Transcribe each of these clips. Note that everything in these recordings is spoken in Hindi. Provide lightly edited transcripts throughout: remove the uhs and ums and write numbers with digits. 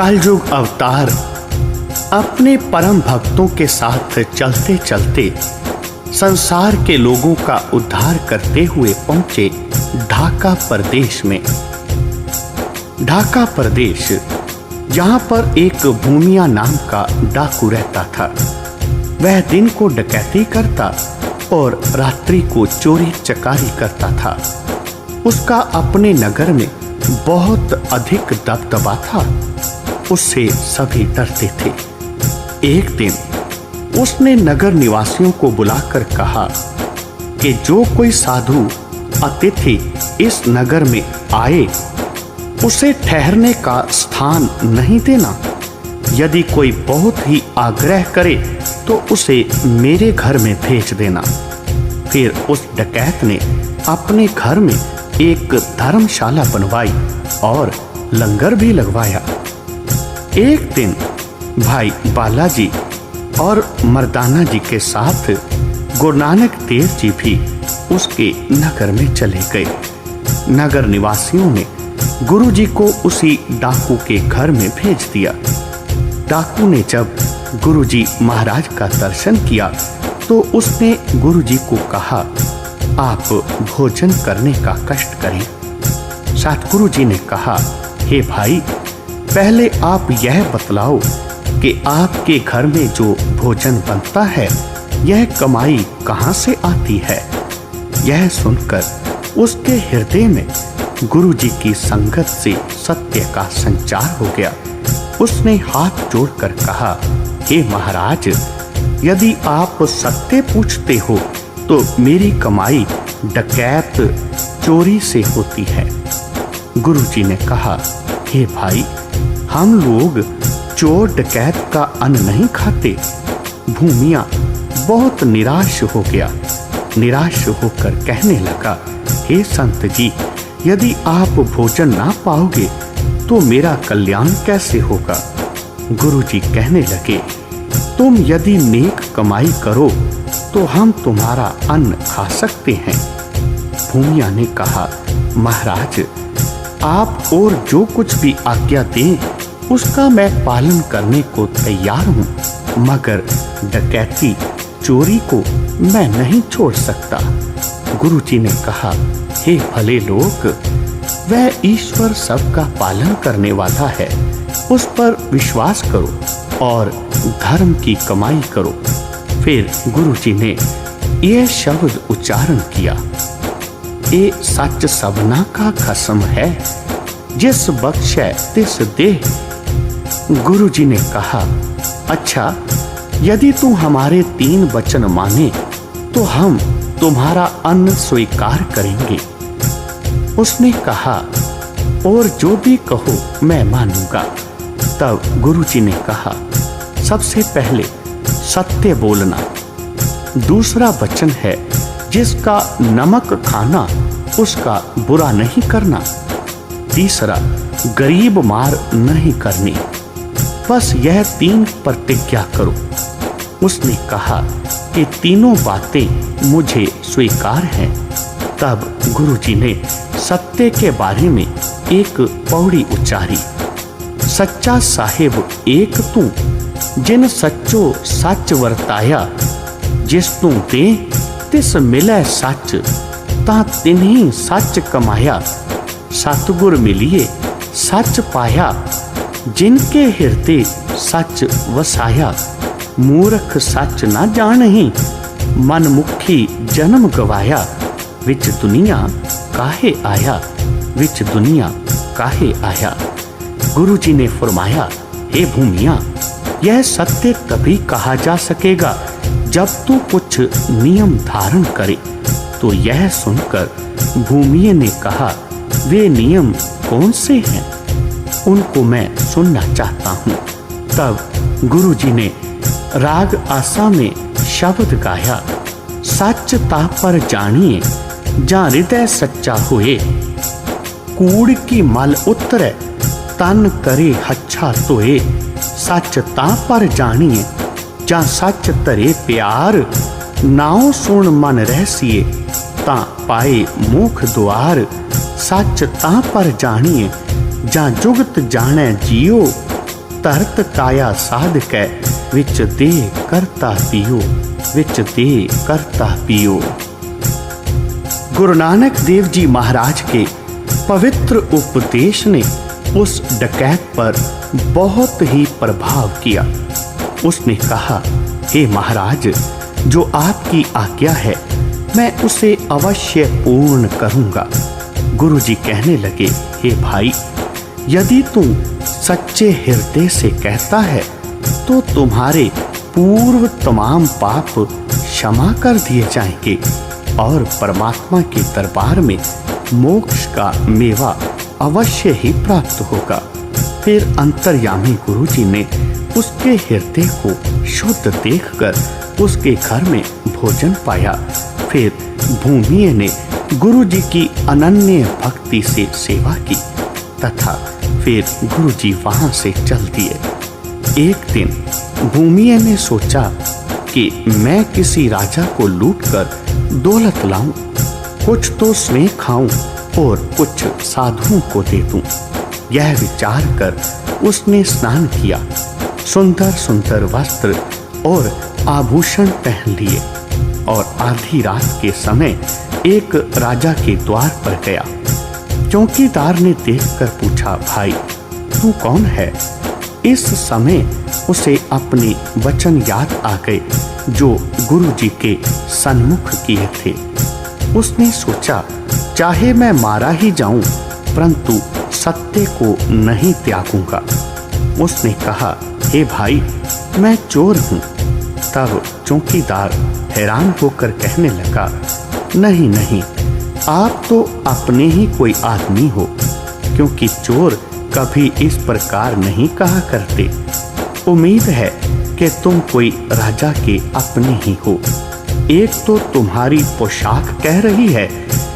कलयुग अवतार अपने परम भक्तों के साथ चलते चलते संसार के लोगों का उद्धार करते हुए पहुंचे ढाका प्रदेश में। ढाका प्रदेश, जहां पर एक भूमिया नाम का डाकू रहता था। वह दिन को डकैती करता और रात्रि को चोरी चकारी करता था। उसका अपने नगर में बहुत अधिक दबदबा था। उससे सभी डरते थे। एक दिन उसने नगर निवासियों को बुलाकर कहा कि जो कोई साधु अतिथि इस नगर में आए उसे ठहरने का स्थान नहीं देना। यदि कोई बहुत ही आग्रह करे तो उसे मेरे घर में भेज देना। फिर उस डकैत ने अपने घर में एक धर्मशाला बनवाई और लंगर भी लगवाया। एक दिन भाई बालाजी और मर्दाना जी के साथ गुरु नानक देव जी भी उसके नगर में चले गए। नगर निवासियों ने गुरु जी को उसी डाकू के घर में भेज दिया। डाकू ने जब गुरु जी महाराज का दर्शन किया तो उसने गुरु जी को कहा, आप भोजन करने का कष्ट करें। सतगुरु जी ने कहा, हे भाई, पहले आप यह बतलाओ कि आपके घर में जो भोजन बनता है यह कमाई कहाँ से आती है। यह सुनकर उसके हृदय में गुरु जी की संगत से सत्य का संचार हो गया। उसने हाथ जोड़कर कहा, हे महाराज, यदि आप सत्य पूछते हो तो मेरी कमाई डकैत चोरी से होती है। गुरु जी ने कहा, हे भाई, हम लोग चोर डकैत का अन्न नहीं खाते। भूमिया बहुत निराश हो गया। निराश होकर कहने लगा, हे संत जी, यदि आप भोजन ना पाओगे तो मेरा कल्याण कैसे होगा। गुरु जी कहने लगे, तुम यदि नेक कमाई करो तो हम तुम्हारा अन्न खा सकते हैं। भूमिया ने कहा, महाराज, आप और जो कुछ भी आज्ञा दें उसका मैं पालन करने को तैयार हूँ, मगर डकैती चोरी को मैं नहीं छोड़ सकता। गुरु जी ने कहा, हे भले लोग, वह ईश्वर सबका पालन करने वाला है, उस पर विश्वास करो और धर्म की कमाई करो। फिर गुरु जी ने यह शब्द उच्चारण किया, ये सच सबना का कसम है, जिस बख्शे तिस दे। गुरु जी ने कहा, अच्छा, यदि तू हमारे 3 वचन माने तो हम तुम्हारा अन्न स्वीकार करेंगे। उसने कहा, और जो भी कहो मैं मानूंगा। तब गुरु जी ने कहा, सबसे पहले सत्य बोलना। दूसरा वचन है, जिसका नमक खाना उसका बुरा नहीं करना। तीसरा, गरीब मार नहीं करनी। बस यह 3 प्रतिज्ञा करो। उसने कहा कि तीनों बातें मुझे स्वीकार हैं। तब गुरु जी ने सत्य के बारे में एक पौड़ी उच्चारी, सच्चा साहिब एक तू, जिन सच्चो सच वरताया, जिस तू दे तिस मिलै सच, ता तिन्हीं सच कमाया। सतगुर मिलिए सच पाया, जिनके हृदय सच वसाया। मूर्ख सच ना जानही, मन मुखी जन्म गवाया। विच दुनिया काहे आया, विच दुनिया काहे आया। गुरु जी ने फरमाया, हे भूमिया, यह सत्य तभी कहा जा सकेगा जब तू कुछ नियम धारण करे। तो यह सुनकर भूमिया ने कहा, वे नियम कौन से हैं, उनको मैं सुनना चाहता हूँ। तब गुरु जी ने राग आसा में शब्द गाया, सच ता पर जानिए, जा हृदय सच्चा हुए। कूड़ की मल उतरे, तन करे हच्छा धोए। सच ता पर जानिए, जा सच धरे प्यार। नाउ सुन मन रहसिए, ता पाए मुख द्वार। सच ता पर जानिए, जा जुगत जाने जियो। तरत काया साध कै विच दे करता पियो, विच दे करता पियो। गुरु नानक देव जी महाराज के पवित्र उपदेश ने उस डकैत पर बहुत ही प्रभाव किया। उसने कहा, हे महाराज, जो आपकी आज्ञा है मैं उसे अवश्य पूर्ण करूंगा। गुरुजी कहने लगे, हे भाई, यदि तुम सच्चे हृदय से कहता है तो तुम्हारे पूर्व तमाम पाप क्षमा कर दिए जाएंगे और परमात्मा के दरबार में मोक्ष का मेवा अवश्य ही प्राप्त होगा। फिर अंतर्यामी गुरुजी ने उसके हृदय को शुद्ध देखकर उसके घर में भोजन पाया। फिर भूमिये ने गुरुजी की अनन्य भक्ति से सेवा की तथा फिर गुरुजी वहां से चल दिए। एक दिन भूमिये ने सोचा कि मैं किसी राजा को लूटकर दौलत लाऊं, कुछ तो स्वयं खाऊं और कुछ साधुओं को दे दूं। यह विचार कर उसने स्नान किया, सुंदर सुंदर वस्त्र और आभूषण पहन लिए और आधी रात के समय एक राजा के द्वार पर गया। चौकीदार ने देखकर पूछा, भाई तू कौन है? इस समय उसे अपने वचन याद आ गए जो गुरुजी के सन्मुख किए थे। उसने सोचा, चाहे मैं मारा ही जाऊं परंतु सत्य को नहीं त्यागूंगा। उसने कहा, हे भाई, मैं चोर हूं। तब चौकीदार हैरान होकर कहने लगा, नहीं नहीं, आप तो अपने ही कोई आदमी हो, क्योंकि चोर कभी इस प्रकार नहीं कहा करते। उम्मीद है कि तुम कोई राजा के अपने ही हो। एक तो तुम्हारी पोशाक कह रही है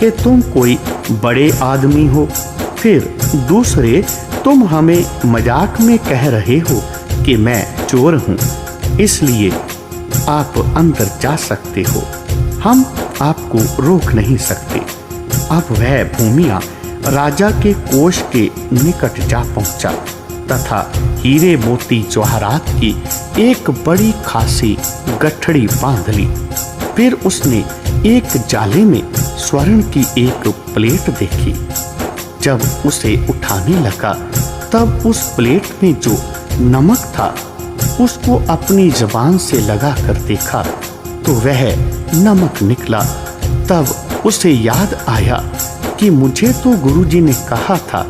कि तुम कोई बड़े आदमी हो, फिर दूसरे तुम हमें मजाक में कह रहे हो कि मैं चोर हूं, इसलिए आप अंदर जा सकते हो, हम आपको रोक नहीं सकते। अब वह भूमिया राजा के कोष के निकट जा पहुंचा तथा हीरे मोती जवाहरात की एक बड़ी खासी गठड़ी बांध ली। फिर उसने एक जाले में स्वर्ण की एक प्लेट देखी। जब उसे उठाने लगा तब उस प्लेट में जो नमक था उसको अपनी जुबान से लगा कर देखा तो वह नमक निकला। तब उसे याद आया कि मुझे तो गुरुजी ने कहा था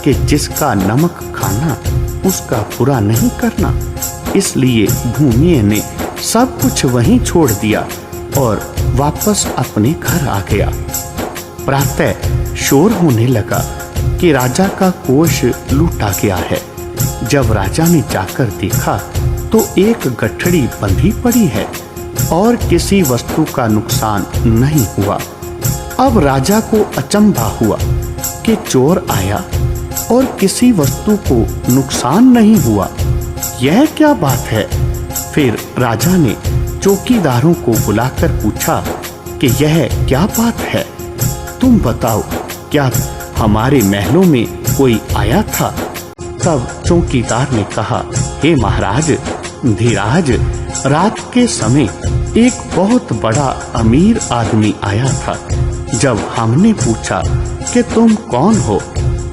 कि जिसका नमक खाना उसका बुरा नहीं करना। इसलिए भूमिये ने सब कुछ वहीं छोड़ दिया और वापस अपने घर आ गया। प्रातः शोर होने लगा कि राजा का कोष लूटा गया है। जब राजा ने जाकर देखा तो एक गठड़ी बंधी पड़ी है और किसी वस्तु का नुकसान नहीं हुआ। अब राजा को अचंभा हुआ कि चोर आया और किसी वस्तु को नुकसान नहीं हुआ, यह क्या बात है? फिर राजा ने चौकीदारों को बुलाकर पूछा कि यह क्या बात है, तुम बताओ, क्या हमारे महलों में कोई आया था? तब चौकीदार ने कहा, हे महाराज धीराज, रात के समय एक बहुत बड़ा अमीर आदमी आया था। जब हमने पूछा कि तुम कौन हो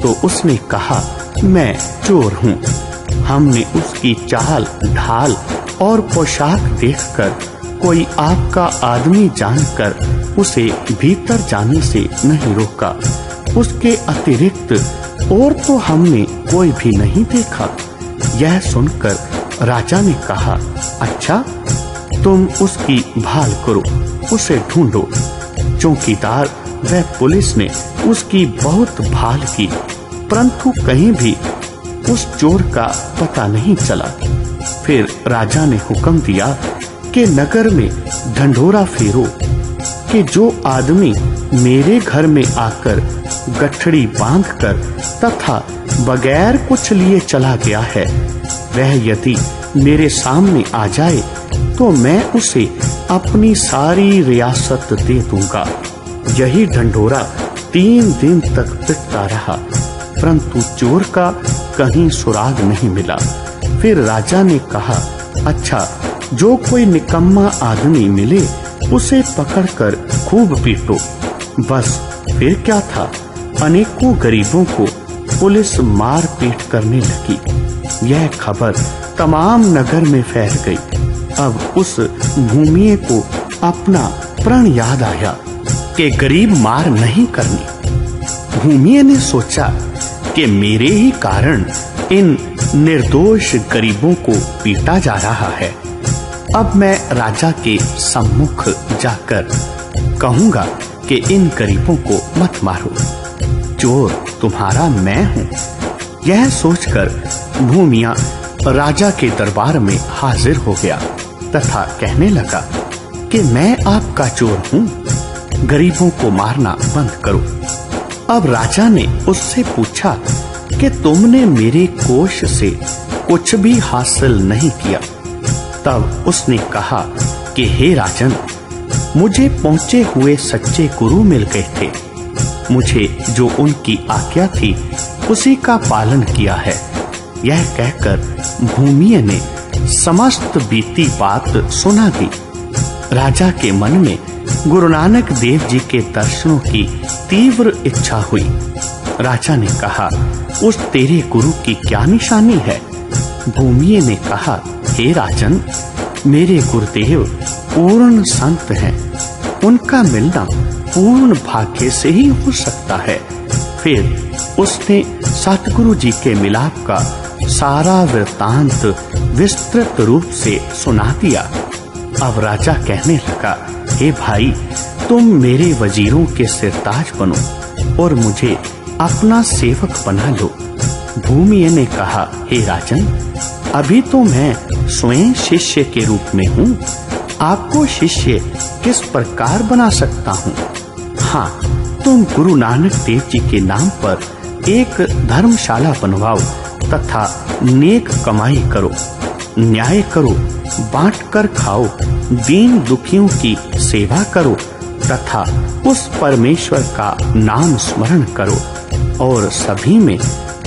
तो उसने कहा, मैं चोर हूँ। हमने उसकी चाल ढाल और पोशाक देखकर कोई आपका आदमी जानकर उसे भीतर जाने से नहीं रोका। उसके अतिरिक्त और तो हमने कोई भी नहीं देखा। यह सुनकर राजा ने कहा, अच्छा, तुम उसकी भाल करो, उसे ढूंढो। चौकीदार व पुलिस ने उसकी बहुत भाल की, परंतु कहीं भी उस चोर का पता नहीं चला। फिर राजा ने हुक्म दिया कि नगर में ढंढोरा फेरो कि जो आदमी मेरे घर में आकर गठड़ी बांधकर तथा बगैर कुछ लिए चला गया है, वह यदि मेरे सामने आ जाए तो मैं उसे अपनी सारी रियासत दे दूंगा। यही ढंढोरा 3 दिन तक पिटता रहा, परंतु चोर का कहीं सुराग नहीं मिला। फिर राजा ने कहा, अच्छा, जो कोई निकम्मा आदमी मिले उसे पकड़कर खूब पीटो। बस फिर क्या था, अनेकों गरीबों को पुलिस मार पीट करने लगी। यह खबर तमाम नगर में फैल गई। अब उस भूमिये को अपना प्रण याद आया कि गरीब मार नहीं करनी। भूमिये ने सोचा कि मेरे ही कारण इन निर्दोष गरीबों को पीटा जा रहा है। अब मैं राजा के सम्मुख जाकर कहूंगा कि इन गरीबों को मत मारो, चोर तुम्हारा मैं हूं। यह सोचकर भूमिया राजा के दरबार में हाजिर हो गया तथा कहने लगा कि मैं आपका चोर हूं, गरीबों को मारना बंद करो। अब राजा ने उससे पूछा कि तुमने मेरे कोष से कुछ भी हासिल नहीं किया। तब उसने कहा कि हे राजन, मुझे पहुंचे हुए सच्चे गुरु मिल गए थे। मुझे जो उनकी आज्ञा थी उसी का पालन किया है। यह कहकर भूमिये ने समस्त बीती बात सुना दी। राजा के मन में गुरु नानक देव जी के दर्शनों की तीव्र इच्छा हुई। राजा ने कहा, उस तेरे गुरु की क्या निशानी है? भूमिये ने कहा, हे राजन, मेरे गुरुदेव पूर्ण संत हैं, उनका मिलना पूर्ण भाग्य से ही हो सकता है। फिर उसने सतगुरु जी के मिलाप का सारा वृत्तांत विस्तृत रूप से सुना दिया। अब राजा कहने लगा, हे भाई, तुम मेरे वजीरों के सिरताज बनो और मुझे अपना सेवक बना लो। भूमिये ने कहा, हे राजन, अभी तो मैं स्वयं शिष्य के रूप में हूँ। आपको शिष्य किस प्रकार बना सकता हूँ? हाँ, तुम गुरु नानक देव जी के नाम पर एक धर्मशाला बनवाओ तथा नेक कमाई करो, न्याय करो, बांट कर खाओ, दीन दुखियों की सेवा करो तथा उस परमेश्वर का नाम स्मरण करो और सभी में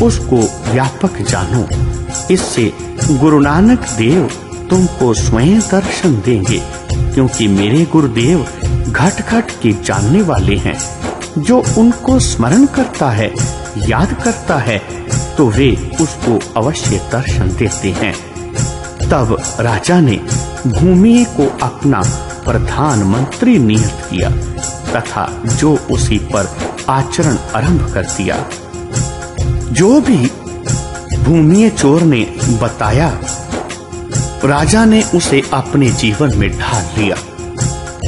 उसको व्यापक जानो। इससे गुरु नानक देव तुमको स्वयं दर्शन देंगे, क्योंकि मेरे गुरुदेव घट घट के जानने वाले हैं। जो उनको स्मरण करता है, याद करता है, तो वे उसको अवश्य दर्शन देते हैं। तब राजा ने भूमिये को अपना प्रधानमंत्री नियुक्त किया तथा जो उसी पर आचरण आरंभ कर दिया। जो भी भूमिये चोर ने बताया, राजा ने उसे अपने जीवन में ढाल लिया।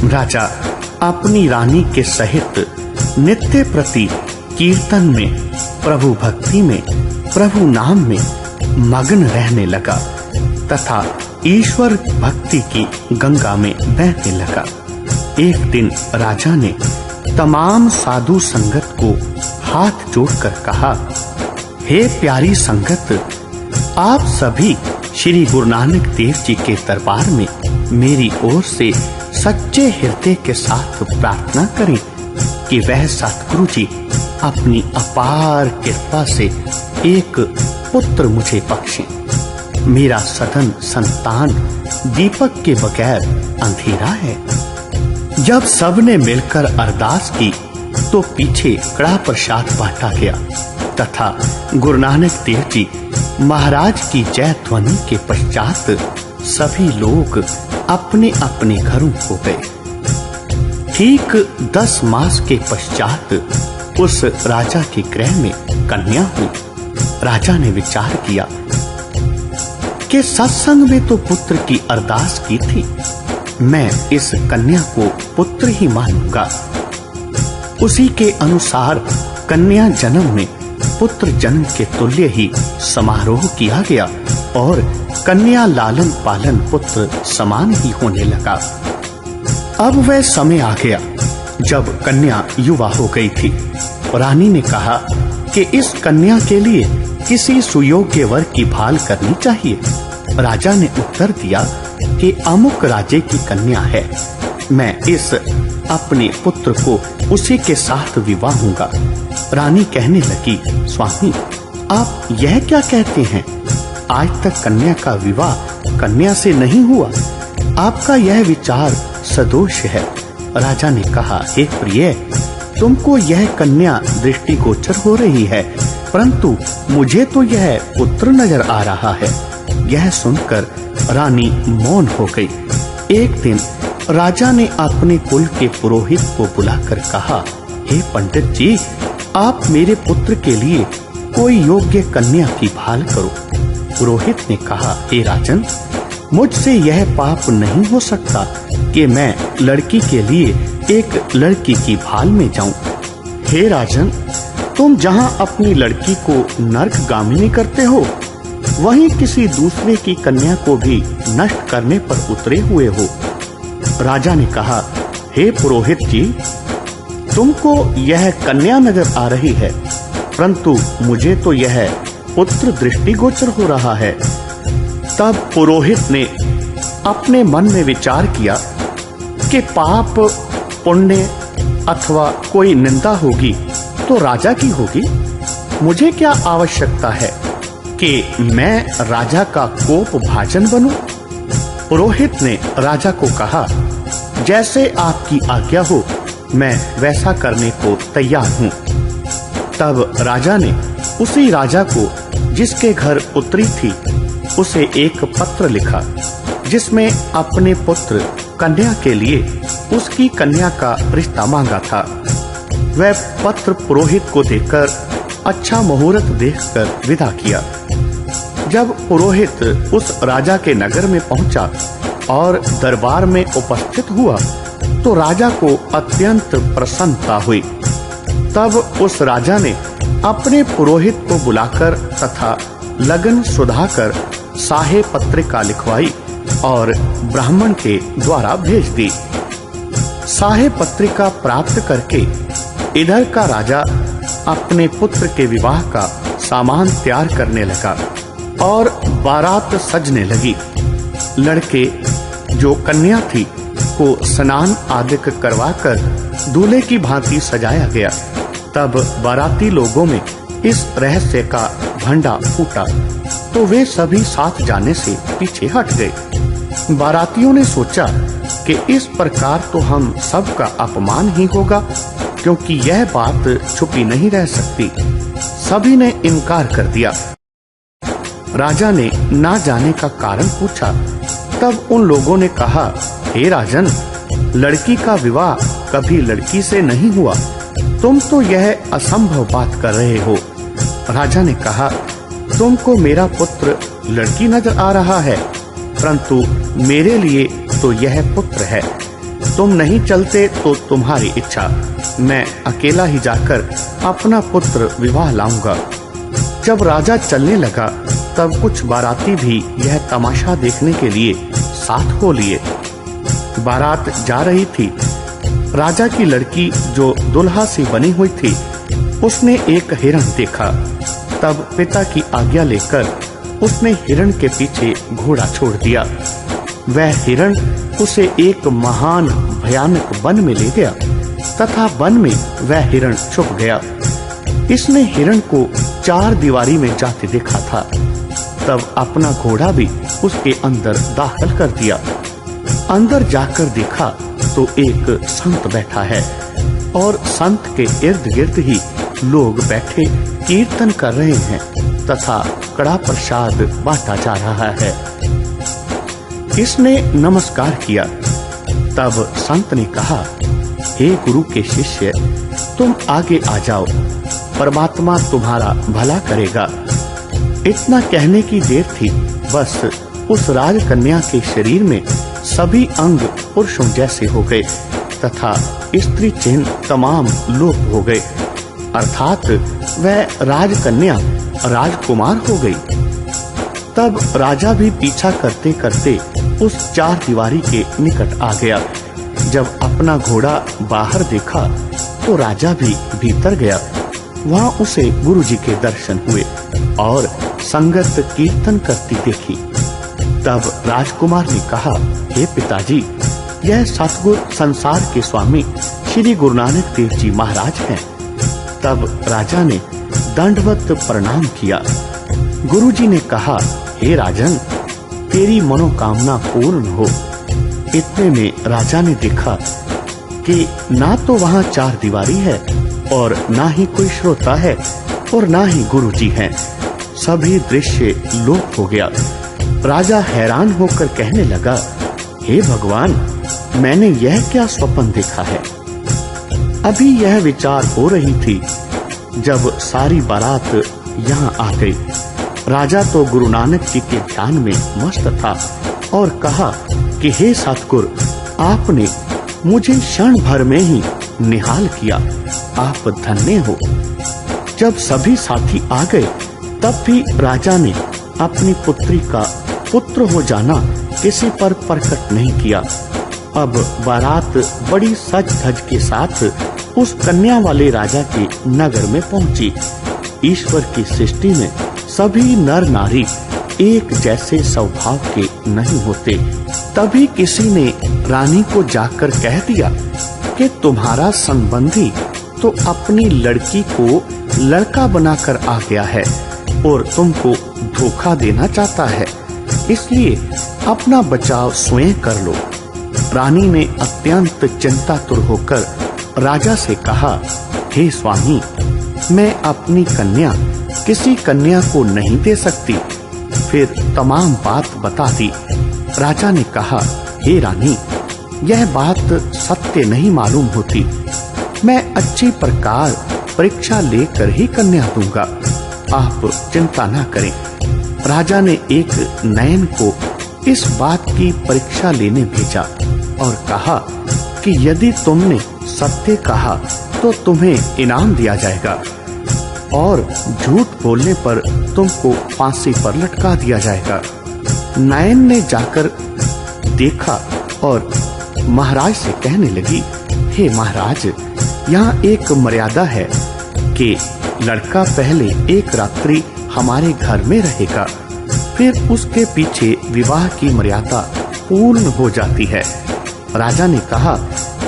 राजा अपनी रानी के सहित नित्य प्रति कीर्तन में, प्रभु भक्ति में, प्रभु नाम में मग्न रहने लगा तथा ईश्वर भक्ति की गंगा में बहने लगा। एक दिन राजा ने तमाम साधु संगत को हाथ जोड़कर कहा, हे प्यारी संगत, आप सभी श्री गुरु नानक देव जी के दरबार में मेरी ओर से सच्चे हृदय के साथ प्रार्थना करें कि वह सतगुरु जी अपनी अपार कृपा से एक पुत्र मुझे बख्शें। मेरा सदन संतान दीपक के बगैर अंधेरा है। जब सबने मिलकर अरदास की तो पीछे कड़ा प्रसाद बांटा गया तथा गुरु नानक देव जी महाराज की जय ध्वनि के पश्चात सभी लोग अपने अपने घरों को गए। ठीक 10 मास के पश्चात उस राजा के गृह में कन्या हुई। राजा ने विचार किया कि सत्संग में तो पुत्र की अरदास की थी, मैं इस कन्या को पुत्र ही मानूंगा। उसी के अनुसार कन्या जन्म में पुत्र जन्म के तुल्य ही समारोह किया गया और कन्या लालन पालन पुत्र समान ही होने लगा। अब वह समय आ गया जब कन्या युवा हो गई थी। रानी ने कहा कि इस कन्या के लिए किसी सुयोग्य वर की भाल करनी चाहिए। राजा ने उत्तर दिया कि अमुक राजे की कन्या है, मैं इस अपने पुत्र को उसी के साथ विवाहूंगा। रानी कहने लगी, स्वामी, आप यह क्या कहते हैं? आज तक कन्या का विवाह कन्या से नहीं हुआ। आपका यह विचार सदोष है। राजा ने कहा, हे प्रिय, तुमको यह कन्या दृष्टिगोचर हो रही है, परंतु मुझे तो यह पुत्र नजर आ रहा है। यह सुनकर रानी मौन हो गई। एक दिन राजा ने अपने कुल के पुरोहित को बुलाकर कहा, हे पंडित जी, आप मेरे पुत्र के लिए कोई योग्य कन्या की भाल करो। पुरोहित ने कहा, हे राजन, मुझसे यह पाप नहीं हो सकता कि मैं लड़की के लिए एक लड़की की भाल में जाऊं। हे राजन, तुम जहां अपनी लड़की को नरकगामिनी करते हो, वहीं किसी दूसरे की कन्या को भी नष्ट करने पर उतरे हुए हो। राजा ने कहा, हे पुरोहित जी, तुमको यह कन्या नजर आ रही है, परंतु मुझे तो यह पुत्र दृष्टिगोचर हो रहा है। तब पुरोहित ने अपने मन में विचार किया कि पाप, पुण्य अथवा कोई निंदा होगी तो राजा की होगी। मुझे क्या आवश्यकता है कि मैं राजा का कोप भाजन बनूं? पुरोहित ने राजा को कहा, जैसे आपकी आज्ञा हो, मैं वैसा करने को तैयार हूं। तब राजा ने उसी राजा को जिसके घर पुत्री थी, उसे एक पत्र लिखा, जिसमें अपने पुत्र कन्या के लिए उसकी कन्या का रिश्ता मांगा था। वह पत्र पुरोहित को देकर अच्छा मुहूर्त देखकर विदा किया। जब पुरोहित उस राजा के नगर में पहुंचा और दरबार में उपस्थित हुआ, तो राजा को अत्यंत प्रसन्नता हुई। तब उस राजा ने अपने पुरोहित को बुलाकर तथा लगन सुधाकर साहे पत्रिका लिखवाई और ब्राह्मण के द्वारा भेज दी। साहे पत्रिका प्राप्त करके इधर का राजा अपने पुत्र के विवाह का सामान तैयार करने लगा और बारात सजने लगी। लड़के जो कन्या थी को स्नान आदि करवाकर दूल्हे की भांति सजाया गया। तब बाराती लोगों में इस रहस्य का भंडा फूटा, तो वे सभी साथ जाने से पीछे हट गए। बारातियों ने सोचा कि इस प्रकार तो हम सबका अपमान ही होगा, क्योंकि यह बात छुपी नहीं रह सकती। सभी ने इनकार कर दिया। राजा ने ना जाने का कारण पूछा। तब उन लोगों ने कहा, हे राजन, लड़की का विवाह कभी लड़की से नहीं हुआ। तुम तो यह असंभव बात कर रहे हो। राजा ने कहा, तुमको मेरा पुत्र लड़की नजर आ रहा है, परंतु मेरे लिए तो यह पुत्र है। तुम नहीं चलते तो तुम्हारी इच्छा, मैं अकेला ही जाकर अपना पुत्र विवाह लाऊंगा। जब राजा चलने लगा, तब कुछ बाराती भी यह तमाशा देखने के लिए साथ हो लिए। बारात जा रही थी। राजा की लड़की जो दुल्हा सी बनी हुई थी, उसने एक हिरण देखा। तब पिता की आज्ञा लेकर उसने हिरण के पीछे घोड़ा छोड़ दिया। वह हिरण उसे एक महान भयानक वन में ले गया तथा वन में वह हिरण छुप गया। इसने हिरण को 4 दीवारी में जाते देखा था। तब अपना घोड़ा भी उसके अंदर दाखिल कर दिया। अंदर जाकर देखा तो एक संत बैठा है और संत के इर्द गिर्द ही लोग बैठे कीर्तन कर रहे हैं तथा कड़ा प्रसाद बांटा जा रहा है। इसने नमस्कार किया। तब संत ने कहा, हे गुरु के शिष्य, तुम आगे आ जाओ, परमात्मा तुम्हारा भला करेगा। इतना कहने की देर थी, बस उस राजकन्या के शरीर में सभी अंग पुरुषों जैसे हो गए तथा स्त्री चिन्ह तमाम लोप हो गए, अर्थात वह राजकन्या राजकुमार हो गई। तब राजा भी पीछा करते करते उस 4 दीवारी के निकट आ गया। जब अपना घोड़ा बाहर देखा तो राजा भी भीतर गया। वहां उसे गुरुजी के दर्शन हुए और संगत कीर्तन करती देखी। तब राजकुमार ने कहा, हे पिताजी, यह सतगुरु संसार के स्वामी श्री गुरु नानक देव जी महाराज हैं। तब राजा ने दंडवत प्रणाम किया। गुरुजी ने कहा, हे राजन, तेरी मनोकामना पूर्ण हो। इतने में राजा ने देखा कि ना तो वहां चार दीवारी है और ना ही कोई श्रोता है और ना ही गुरुजी हैं। सभी दृश्य लोप हो गया। राजा हैरान होकर कहने लगा, हे भगवान, मैंने यह क्या स्वप्न देखा है। अभी यह विचार हो रही थी जब सारी बारात यहाँ आ गई। राजा तो गुरु नानक जी के ध्यान में मस्त था और कहा कि हे सतगुरु, आपने मुझे क्षण भर में ही निहाल किया, आप धन्य हो। जब सभी साथी आ गए तब भी राजा ने अपनी पुत्री का पुत्र हो जाना किसी पर प्रकट नहीं किया। अब बारात बड़ी सज धज के साथ उस कन्या वाले राजा के नगर में पहुंची। ईश्वर की सृष्टि में सभी नर नारी एक जैसे स्वभाव के नहीं होते। तभी किसी ने रानी को जाकर कह दिया कि तुम्हारा संबंधी तो अपनी लड़की को लड़का बनाकर आ गया है और तुमको धोखा देना चाहता है, इसलिए अपना बचाव स्वयं कर लो। रानी ने अत्यंत चिंतातुर होकर राजा से कहा, हे स्वामी, मैं अपनी कन्या किसी कन्या को नहीं दे सकती। फिर तमाम बात बता दी। राजा ने कहा, हे रानी, यह बात सत्य नहीं मालूम होती। मैं अच्छी प्रकार परीक्षा लेकर ही कन्या दूंगा, आप चिंता न करें। राजा ने एक नयन को इस बात की परीक्षा लेने भेजा और कहा कि यदि तुमने सत्य कहा तो तुम्हें इनाम दिया जाएगा और झूठ बोलने पर तुमको फांसी पर लटका दिया जाएगा। नयन ने जाकर देखा और महाराज से कहने लगी, हे महाराज, यहाँ एक मर्यादा है कि लड़का पहले एक रात्रि हमारे घर में रहेगा, फिर उसके पीछे विवाह की मर्यादा पूर्ण हो जाती है। राजा ने कहा,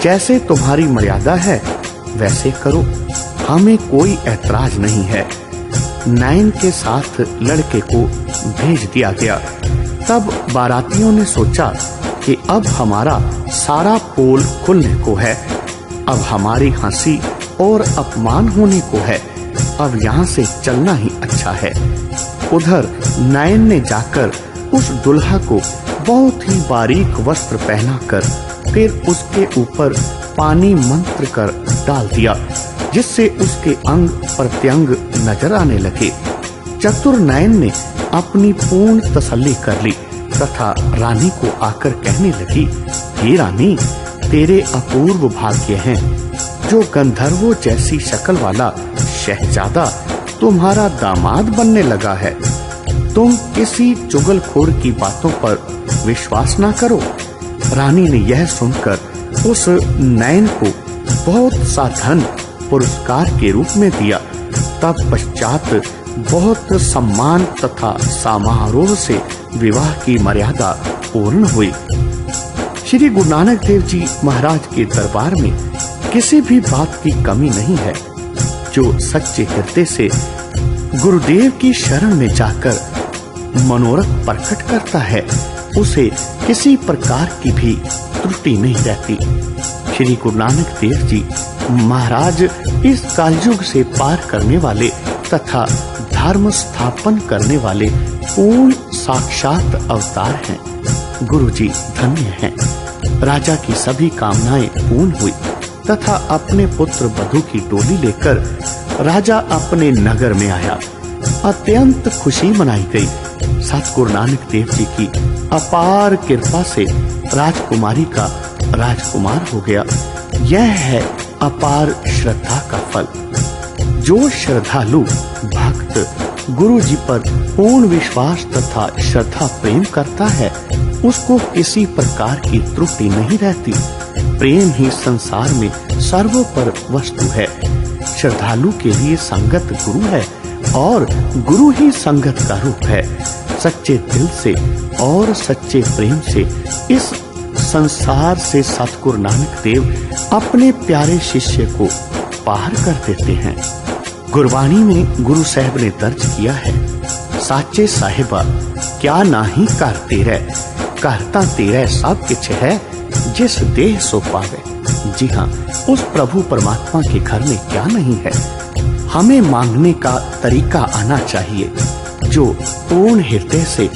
जैसे तुम्हारी मर्यादा है वैसे करो, हमें कोई ऐतराज नहीं है। नयन के साथ लड़के को भेज दिया गया। तब बारातियों ने सोचा कि अब हमारा सारा पोल खुलने को है, अब हमारी हंसी और अपमान होने को है, अब यहाँ से चलना ही अच्छा है। उधर नयन ने जाकर उस दुल्हा को बहुत ही बारीक वस्त्र पहनाकर फिर उसके ऊपर पानी मंत्र कर डाल दिया, जिससे उसके अंग प्रत्यंग नजर आने लगे। चतुर नयन ने अपनी पूर्ण तसल्ली कर ली तथा रानी को आकर कहने लगी, हे रानी, तेरे अपूर्व भाग्य हैं। जो गंधर्वों जैसी शक्ल वाला शहजादा तुम्हारा दामाद बनने लगा है। तुम किसी चुगलखोर की बातों पर विश्वास ना करो। रानी ने यह सुनकर उस नयन को बहुत सा धन पुरस्कार के रूप में दिया। तब पश्चात बहुत सम्मान तथा समारोह से विवाह की मर्यादा पूर्ण हुई। श्री गुरु नानक देव जी महाराज के दरबार में किसी भी बात की कमी नहीं है। जो सच्चे हृदय से गुरुदेव की शरण में जाकर मनोरथ प्रकट करता है, उसे किसी प्रकार की भी त्रुटि नहीं रहती। श्री गुरु नानक देव जी महाराज इस कालयुग से पार करने वाले तथा धर्म स्थापन करने वाले पूर्ण साक्षात अवतार हैं। गुरु जी धन्य हैं। राजा की सभी कामनाएं पूर्ण हुई तथा अपने पुत्र वधू की डोली लेकर राजा अपने नगर में आया। अत्यंत खुशी मनाई गई। सतगुरु नानक देव जी की अपार कृपा से राजकुमारी का राजकुमार हो गया। यह है अपार श्रद्धा का फल। जो श्रद्धालु भक्त गुरु जी पर पूर्ण विश्वास तथा श्रद्धा प्रेम करता है, उसको किसी प्रकार की त्रुटि नहीं रहती। प्रेम ही संसार में सर्वोपर वस्तु है। श्रद्धालु के लिए संगत गुरु है और गुरु ही संगत का रूप है। सच्चे दिल से और सच्चे प्रेम से इस संसार से सतगुरु नानक देव अपने प्यारे शिष्य को पार कर देते हैं। गुरबाणी में गुरु साहब ने दर्ज किया है, साचे साहिबा क्या नाही करते रह, करता तेरा सब कुछ है, जिस देह सो पावे। जी हाँ, उस प्रभु परमात्मा के घर में क्या नहीं है। हमें मांगने का तरीका आना चाहिए। जो पूर्ण हृदय से,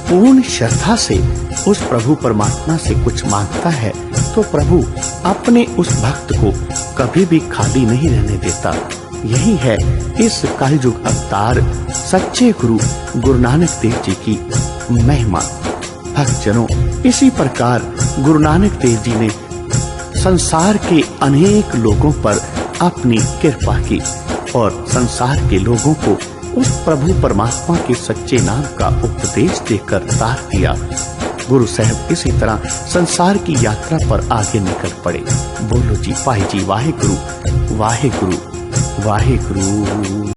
पूर्ण श्रद्धा से उस प्रभु परमात्मा से कुछ मांगता है, तो प्रभु अपने उस भक्त को कभी भी खाली नहीं रहने देता। यही है इस कलयुग अवतार सच्चे गुरु नानक देव जी की महिमा। भक्तजनों, इसी प्रकार गुरु नानक देव जी ने संसार के अनेक लोगों पर अपनी कृपा की और संसार के लोगों को उस प्रभु परमात्मा के सच्चे नाम का उपदेश देकर तार दिया। गुरु साहब इसी तरह संसार की यात्रा पर आगे निकल पड़े। बोलो जी पाई जी वाहे गुरु वाहे गुरु वाहे गुरु।